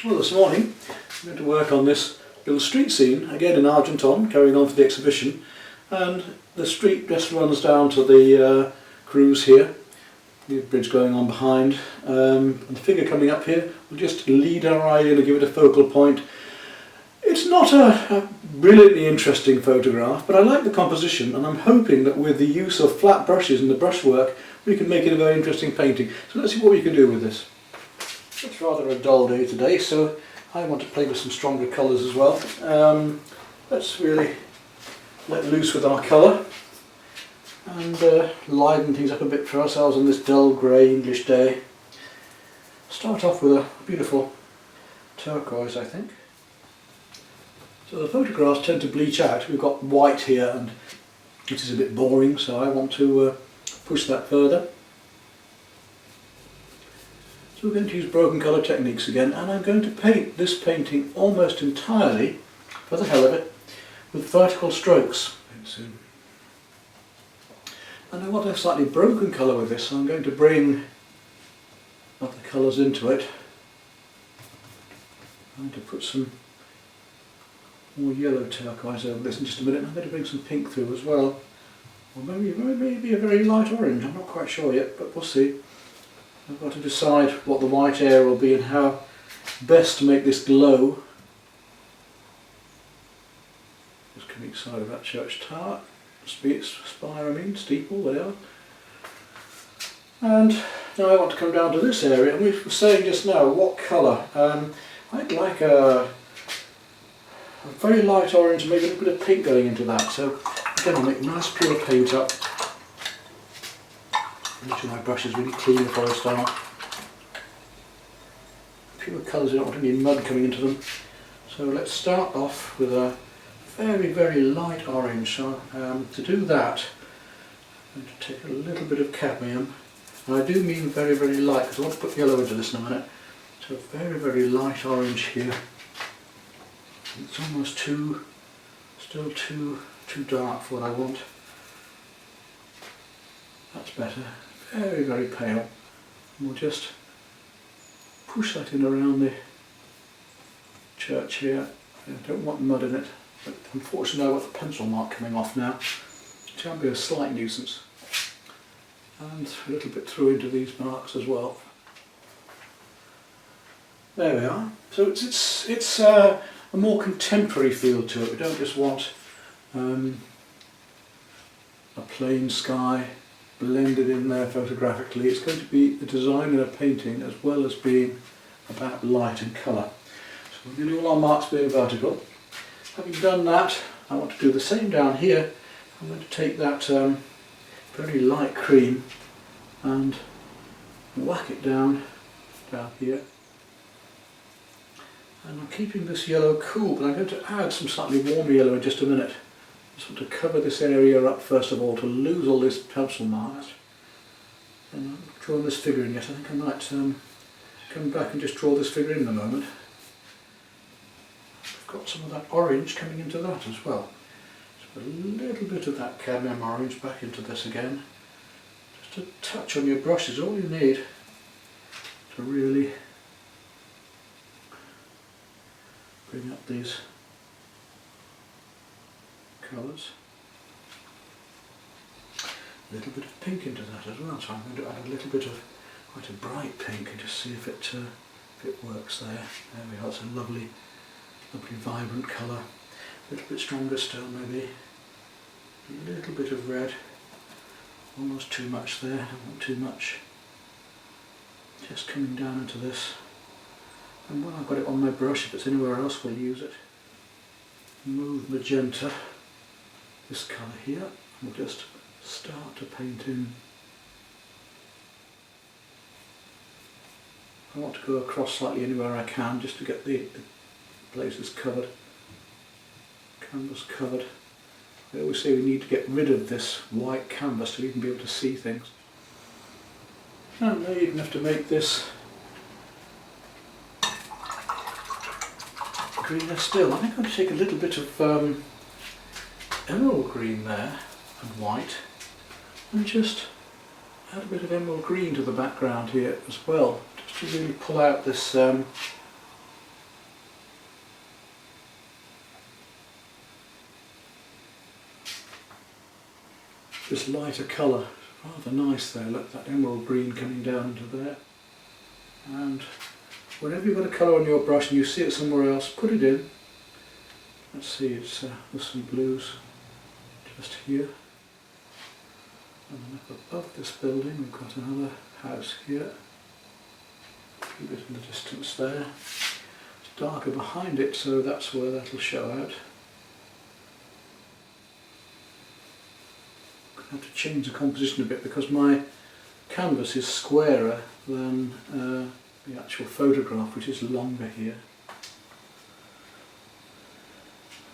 Well, this morning I'm going to work on this little street scene, again in Argenton, carrying on for the exhibition, and the street just runs down to the Creuse here, the bridge going on behind, and the figure coming up here will just lead our eye in and give it a focal point. It's not a brilliantly interesting photograph, but I like the composition, and I'm hoping that with the use of flat brushes and the brushwork we can make it a very interesting painting. So let's see what we can do with this. It's rather a dull day today, so I want to play with some stronger colours as well. Let's really let loose with our colour and liven things up a bit for ourselves on this dull grey English day. Start off with a beautiful turquoise, I think. So the photographs tend to bleach out. We've got white here and it is a bit boring, so I want to push that further. So we're going to use broken colour techniques again, and I'm going to paint this painting almost entirely, for the hell of it, with vertical strokes. And I want a slightly broken colour with this, so I'm going to bring other colours into it. I'm going to put some more yellow turquoise over this in just a minute. I'm going to bring some pink through as well, or maybe a very light orange. I'm not quite sure yet, but we'll see. I've got to decide what the white area will be and how best to make this glow. Just coming side of that church tower, spire, steeple, there. And now I want to come down to this area, and we were saying just now what colour. I'd like a very light orange, maybe a little bit of pink going into that. So again, I'll make nice pure paint up. Make sure my brush is really clean before I start. Pure colours, I don't want any mud coming into them. So let's start off with a very light orange. So to do that, I'm going to take a little bit of cadmium. And I do mean very light, because I want to put yellow into this in a minute. So very light orange here. It's almost still too dark for what I want. That's better. Very pale. And we'll just push that in around the church here. I don't want mud in it, but unfortunately I've got the pencil mark coming off now, which can be a slight nuisance. And a little bit through into these marks as well. There we are. So it's a more contemporary feel to it. We don't just want a plain sky blended in there photographically. It's going to be the design in a painting as well as being about light and colour. So we're doing all our marks being vertical. Having done that, I want to do the same down here. I'm going to take that very light cream and whack it down here. And I'm keeping this yellow cool, but I'm going to add some slightly warmer yellow in just a minute. I just want to cover this area up first of all to lose all this pencil marks. And I'm not drawing this figure in yet. I think I might come back and just draw this figure in a moment. I've got some of that orange coming into that as well. So a little bit of that cadmium orange back into this again. Just a touch on your brush is all you need to really bring up these colours. A little bit of pink into that as well, so I'm going to add a little bit of quite a bright pink and just see if it works there. There we are, it's a lovely vibrant colour. A little bit stronger still maybe. A little bit of red. Almost too much there, I don't want too much. Just coming down into this. And when I've got it on my brush, if it's anywhere else we'll use it. Move magenta, this colour here, and we'll just start to paint in. I want to go across slightly anywhere I can just to get the places covered, canvas covered. I always say we need to get rid of this white canvas so we can be able to see things. And I even have to make this greener still. I think I'm going to take a little bit of emerald green there and white and just add a bit of emerald green to the background here as well, just to really pull out this this lighter colour. Rather nice there, look, that emerald green coming down into there. And whenever you've got a colour on your brush and you see it somewhere else, put it in. Let's see, there's some blues just here. And then up above this building we've got another house here. Keep it in the distance there. It's darker behind it, so that's where that'll show out. I have to change the composition a bit because my canvas is squarer than the actual photograph, which is longer here.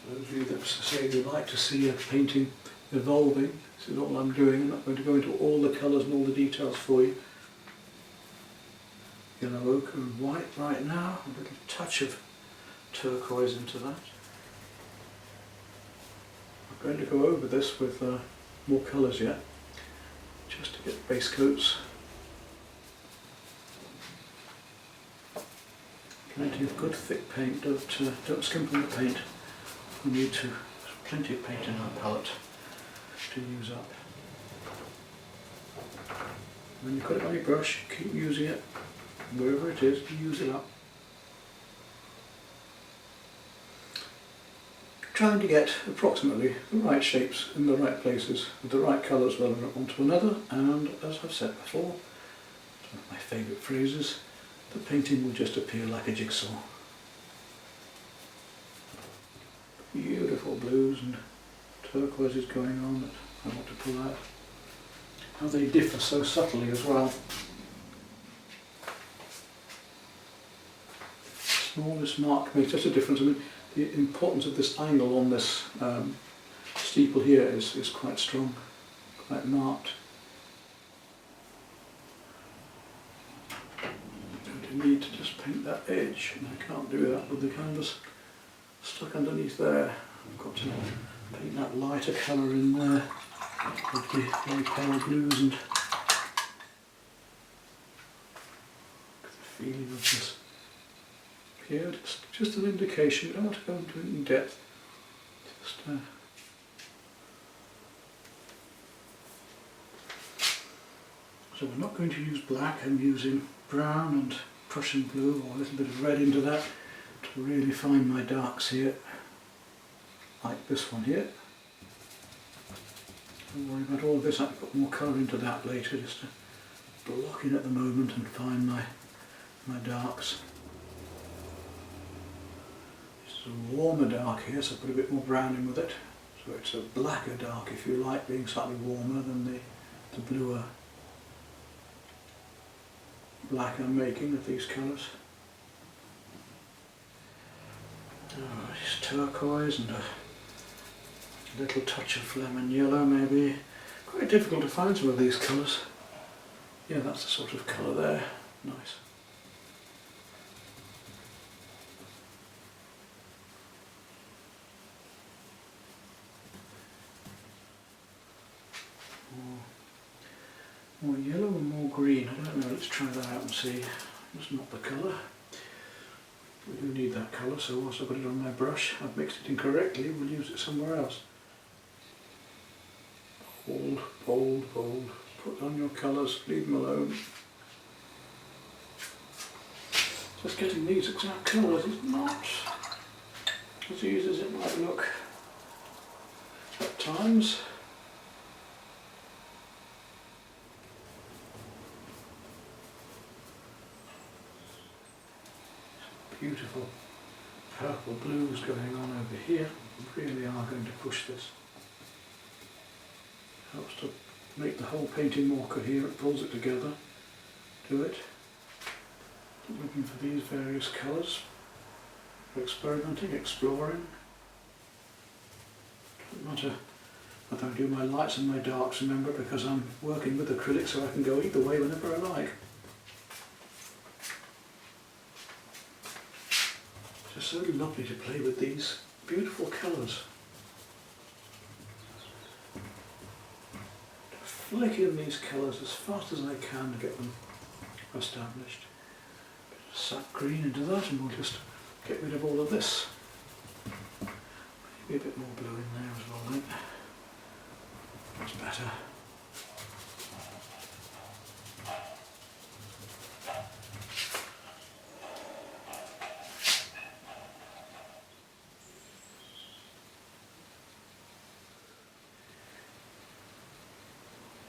Those of you that say you like to see a painting evolving, this is all I'm doing. I'm not going to go into all the colours and all the details for you. Yellow ochre and white right now, a little touch of turquoise into that. I'm going to go over this with more colours yet, just to get base coats. Plenty of good thick paint, don't skimp on the paint. We need to, there's plenty of paint in our palette to use up. When you've got it on your brush, keep using it, wherever it is, use it up. Trying to get approximately the right shapes in the right places with the right colours relevant one to another, and as I've said before, one of my favourite phrases, the painting will just appear like a jigsaw. Beautiful blues and turquoises going on that I want to pull out. How they differ so subtly as well. Smallest mark makes such a difference. I mean, the importance of this angle on this steeple here is quite strong, quite marked. I'm going to need to just paint that edge, and I can't do that with the canvas stuck underneath there. I've got to paint that lighter colour in there with the very pale blues and the feeling of this. Here, just an indication. We don't want to go into it in depth. Just so we're not going to use black. I'm using brown and Prussian blue, or a little bit of red into that to really find my darks here, like this one here. Don't worry about all of this. I've got more colour into that later, just to block in at the moment and find my darks. A warmer dark here, so I put a bit more brown in with it. So it's a blacker dark, if you like, being slightly warmer than the bluer black I'm making of these colours. Oh, it's turquoise and a little touch of lemon yellow maybe. Quite difficult to find some of these colours. Yeah, that's the sort of colour there. Nice. More yellow and more green. I don't know, let's try that out and see. That's not the colour. We do need that colour, so once I've got it on my brush, I've mixed it incorrectly, we'll use it somewhere else. Bold, bold, bold. Put on your colours, leave them alone. Just getting these exact colours is not as easy as it might look at times. Beautiful purple blues going on over here. We really are going to push this. Helps to make the whole painting more coherent, pulls it together. Do it. Looking for these various colours. Experimenting, exploring. Doesn't matter whether I do my lights and my darks, remember, because I'm working with acrylics, so I can go either way whenever I like. It's so lovely to play with these beautiful colours. Flick in these colours as fast as I can to get them established. Bit of sap green into that, and we'll just get rid of all of this. Maybe a bit more blue in there as well, I think. That's better.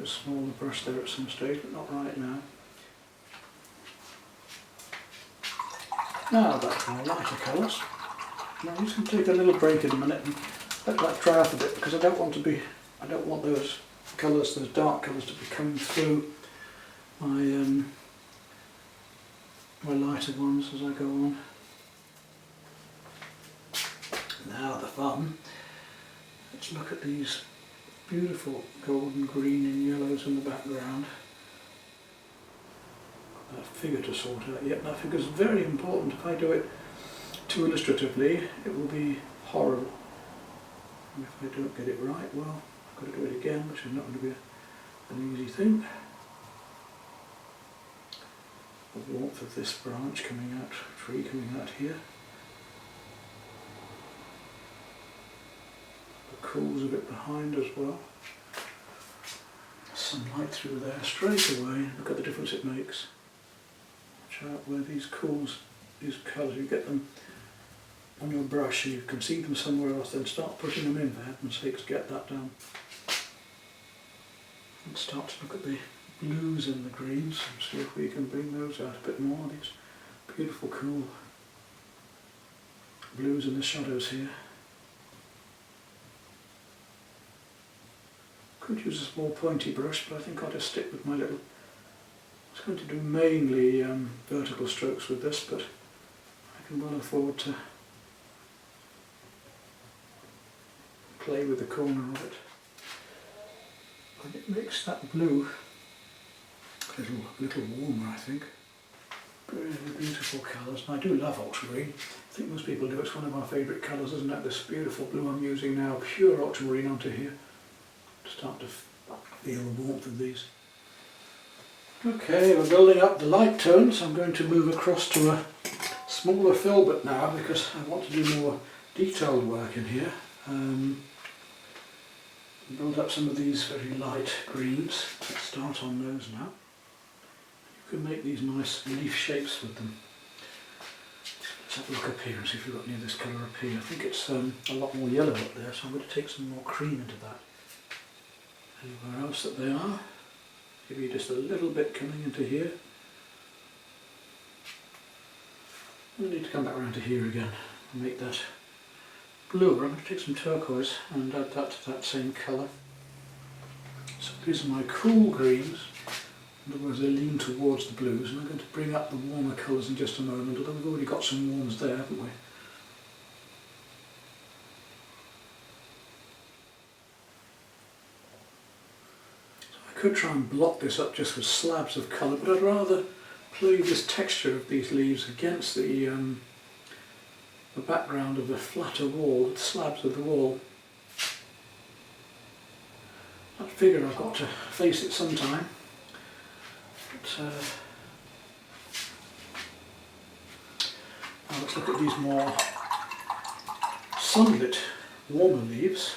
a smaller brush there at some stage, but not right now. Now back to my lighter colours. Now I'm just going to take a little break in a minute and let that dry off a bit, because I don't want those colours, those dark colours, to be coming through my my lighter ones as I go on. Now the fun. Let's look at these beautiful golden green and yellows in the background. Got that figure to sort out yet. That figure is very important. If I do it too illustratively, it will be horrible. And if I don't get it right, well, I've got to do it again, which is not going to be an easy thing. The warmth of this branch coming out, tree coming out here. The cools a bit behind as well. Sunlight through there straight away. Look at the difference it makes. Watch out where these cools, these colours, you get them on your brush and you can see them somewhere else, then start putting them in, for heaven's sakes, get that down. And start to look at the blues and the greens and see if we can bring those out a bit more. These beautiful cool blues in the shadows here. Could use a small pointy brush, but I think I'll just stick with my little... I was going to do mainly vertical strokes with this, but I can well afford to play with the corner of it. And it makes that blue a little warmer, I think. Really beautiful colours, and I do love ultramarine. I think most people do. It's one of my favourite colours, isn't it? This beautiful blue I'm using now, pure ultramarine onto here. Start to feel the warmth of these. Okay, we're building up the light tones. I'm going to move across to a smaller filbert now because I want to do more detailed work in here. Build up some of these very light greens. Let's start on those now. You can make these nice leaf shapes with them. Let's have a look up here and see if we've got any of this colour up here. I think it's a lot more yellow up there, so I'm going to take some more cream into that. Anywhere else that they are, maybe just a little bit coming into here. We need to come back around to here again and make that bluer. I'm going to take some turquoise and add that to that same colour. So these are my cool greens, in other words they lean towards the blues, and I'm going to bring up the warmer colours in just a moment, although we've already got some warms there, haven't we? I could try and block this up just with slabs of colour, but I'd rather play this texture of these leaves against the background of the flatter wall, the slabs of the wall. I figure I've got to face it sometime. But, now let's look at these more sunlit, warmer leaves.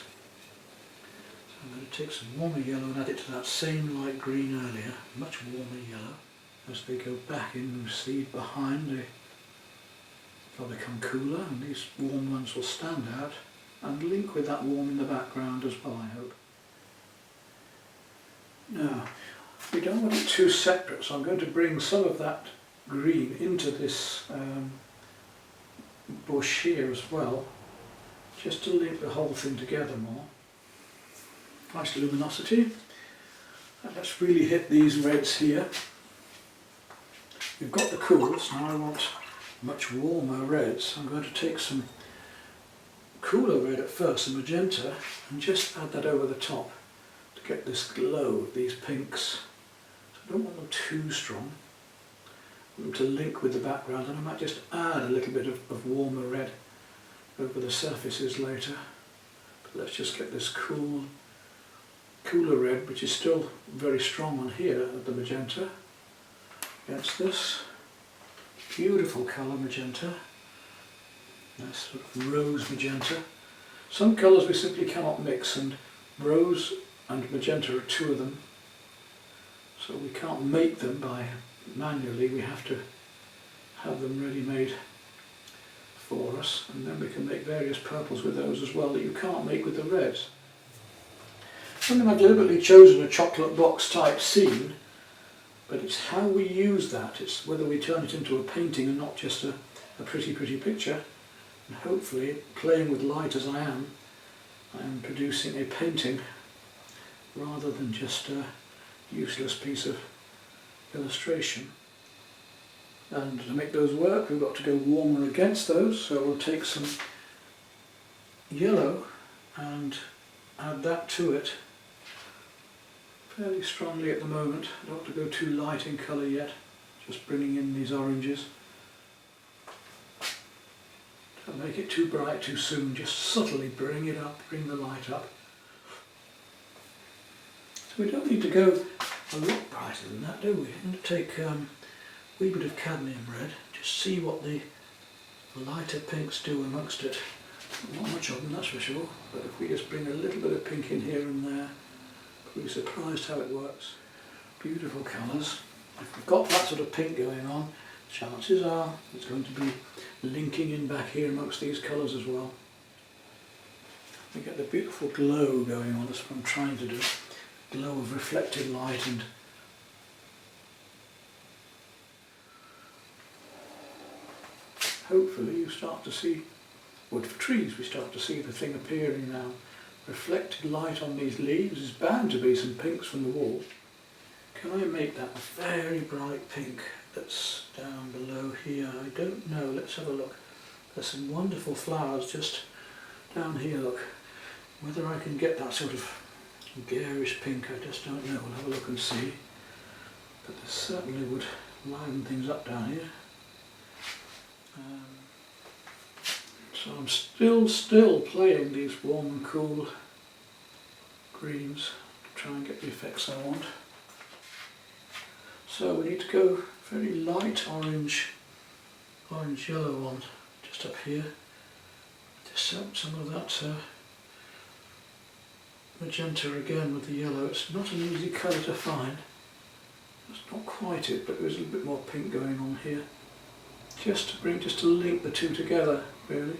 I'm going to take some warmer yellow and add it to that same light green earlier, much warmer yellow. As they go back in and recede behind, they'll become cooler, and these warm ones will stand out and link with that warm in the background as well, I hope. Now, we don't want it too separate, so I'm going to bring some of that green into this bush here as well, just to link the whole thing together more. Nice luminosity. And let's really hit these reds here. We've got the cools, now I want much warmer reds. I'm going to take some cooler red at first, some magenta, and just add that over the top to get this glow of these pinks. So I don't want them too strong. I want them to link with the background, and I might just add a little bit of warmer red over the surfaces later. But let's just get this cooler red, which is still very strong on here at the magenta, against this beautiful colour magenta, nice sort of rose magenta. Some colours we simply cannot mix, and rose and magenta are two of them, so we can't make them by manually, we have to have them ready made for us, and then we can make various purples with those as well that you can't make with the reds. Something I've deliberately chosen a chocolate box type scene, but it's how we use that. It's whether we turn it into a painting and not just a pretty picture. And hopefully, playing with light as I am producing a painting rather than just a useless piece of illustration. And to make those work, we've got to go warmer against those, so we'll take some yellow and add that to it fairly strongly at the moment. I don't want to go too light in colour yet, just bringing in these oranges. Don't make it too bright too soon, just subtly bring it up, bring the light up. So we don't need to go a lot brighter than that, do we? I'm going to take a wee bit of cadmium red, just see what the lighter pinks do amongst it. Not much of them, that's for sure, but if we just bring a little bit of pink in here and there, we'll be surprised how it works. Beautiful colours. If we've got that sort of pink going on, chances are it's going to be linking in back here amongst these colours as well. We get the beautiful glow going on, that's what I'm trying to do. Glow of reflected light, and hopefully you start to see wood for trees. We start to see the thing appearing now. Reflected light on these leaves. There's bound to be some pinks from the wall. Can I make that a very bright pink that's down below here? I don't know. Let's have a look. There's some wonderful flowers just down here, look. Whether I can get that sort of garish pink, I just don't know. We'll have a look and see. But this certainly would liven things up down here. So I'm still playing these warm and cool greens to try and get the effects I want. So we need to go very light orange yellow on just up here. Just some of that magenta again with the yellow. It's not an easy colour to find. That's not quite it, but there's a little bit more pink going on here. Just to link the two together, really.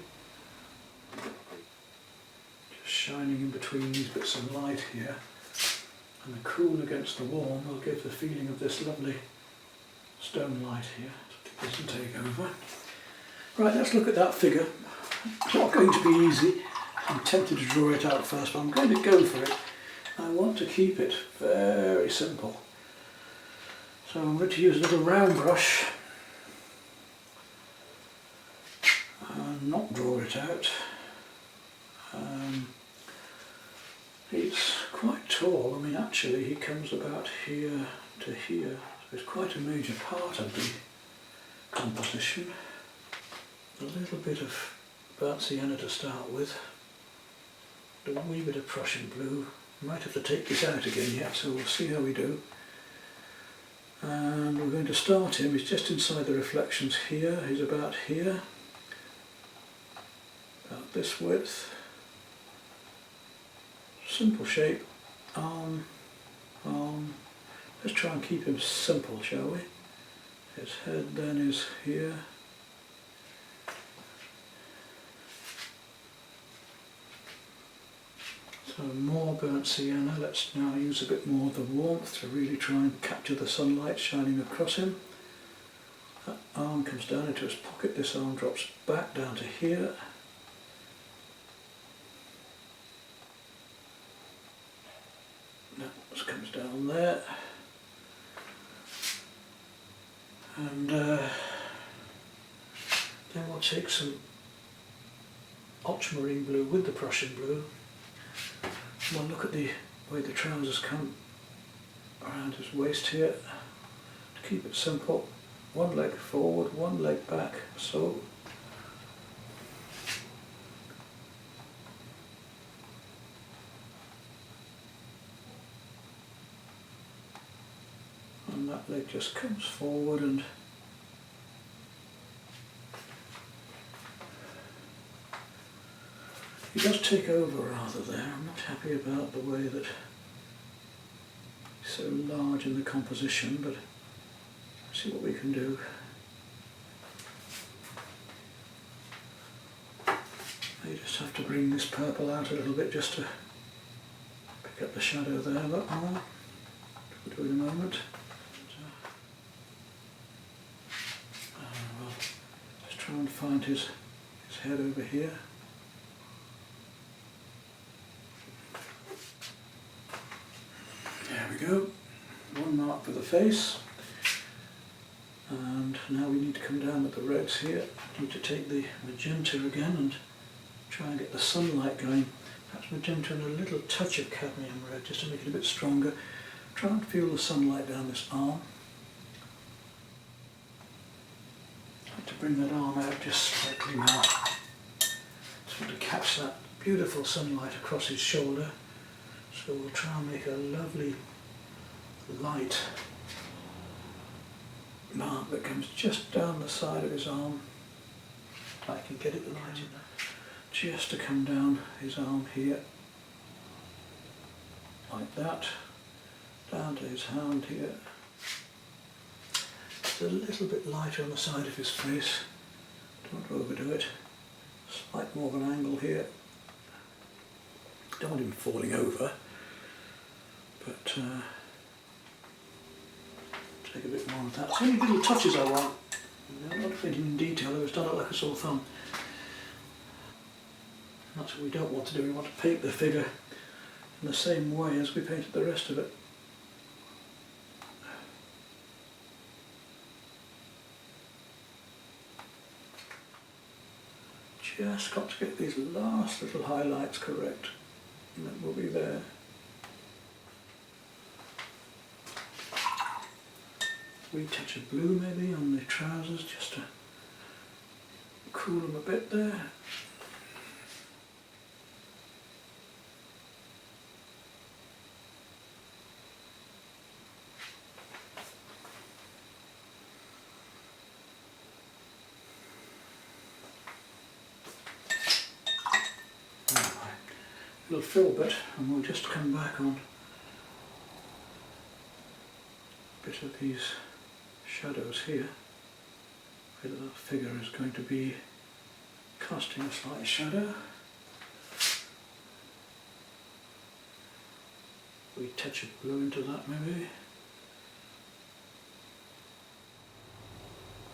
Just shining in between these bits of light here, and the cool against the warm will give the feeling of this lovely stone light here. So it doesn't take over. Right, let's look at that figure. It's not going to be easy. I'm tempted to draw it out first, but I'm going to go for it. I want to keep it very simple. So I'm going to use a little round brush and not draw it out. He's quite tall. I mean, actually he comes about here to here. So it's quite a major part of the composition. A little bit of burnt sienna to start with. A wee bit of Prussian blue. Might have to take this out again yet, so we'll see how we do. And we're going to start him. He's just inside the reflections here. He's about here. About this width. Simple shape. Arm. Let's try and keep him simple, shall we? His head then is here. So more burnt sienna. Let's now use a bit more of the warmth to really try and capture the sunlight shining across him. That arm comes down into his pocket. This arm drops back down to here. That comes down there. And then we'll take some ultramarine blue with the Prussian blue. We'll look at the way the trousers come around his waist here. To keep it simple, one leg forward, one leg back, so. And that leg just comes forward, and he does take over rather there. I'm not happy about the way that he's so large in the composition, but let's see what we can do. I just have to bring this purple out a little bit just to pick get the shadow there a lot more. We'll do in a moment. We'll just try and find his head over here. There we go. One mark for the face. And now we need to come down with the reds here. I need to take the magenta again and try and get the sunlight going. Perhaps magenta and a little touch of cadmium red just to make it a bit stronger. Try and feel the sunlight down this arm. I'd like to bring that arm out just slightly more. Just want to catch that beautiful sunlight across his shoulder. So we'll try and make a lovely light mark that comes just down the side of his arm. I can get it the light in there. Just to come down his arm here, like that, down to his hand here. It's a little bit lighter on the side of his face, don't overdo it. Slight more of an angle here. Don't want him falling over, but take a bit more of that. It's only little touches I want. I'm not painting in detail, I just don't look like a sore thumb. That's what we don't want to do. We want to paint the figure in the same way as we painted the rest of it. Just got to get these last little highlights correct, and then we'll be there. Wee touch of blue maybe on the trousers just to cool them a bit there. Little fill bit, and we'll just come back on a bit of these shadows here, where the figure is going to be casting a slight shadow. We touch of blue into that maybe.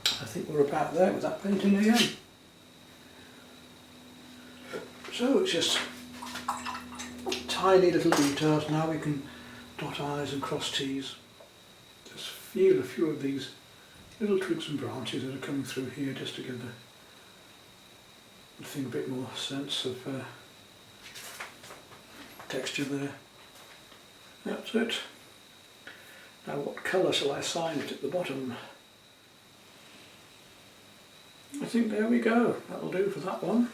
I think we're about there with that painting again. So it's just tiny little details. Now we can dot I's and cross T's. Just feel a few of these little twigs and branches that are coming through here just to give the thing a bit more sense of texture there. That's it. Now what colour shall I assign it at the bottom? I think there we go. That'll do for that one.